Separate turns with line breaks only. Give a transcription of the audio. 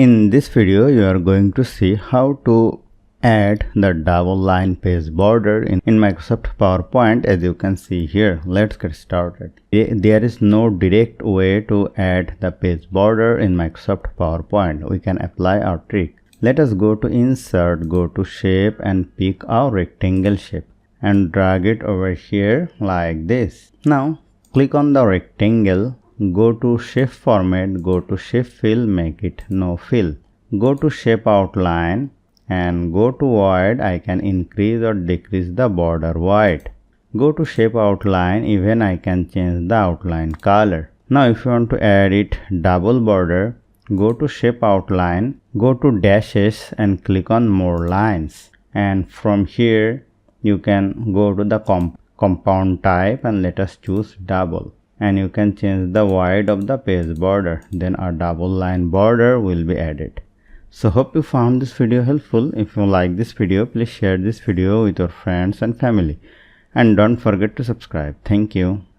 In this video, you are going to see how to add the double line page border in Microsoft PowerPoint. As you can see here, let's get started. There is no direct way to add the page border in Microsoft PowerPoint. We can apply our trick. Let us go to Insert, go to Shape and pick our rectangle shape and drag it over here like this. Now click on the rectangle. Go to Shape Format, go to Shape Fill, make it no fill. Go to Shape Outline and go to Wide. I can increase or decrease the border wide. Go to Shape Outline, even I can change the outline color. Now if you want to add it double border, go to Shape Outline, go to Dashes and click on More Lines. And from here you can go to the compound type and let us choose double. And you can change the width of the page border, then a double line border will be added. So hope you found this video helpful. If you like this video, please share this video with your friends and family, and don't forget to subscribe. Thank you.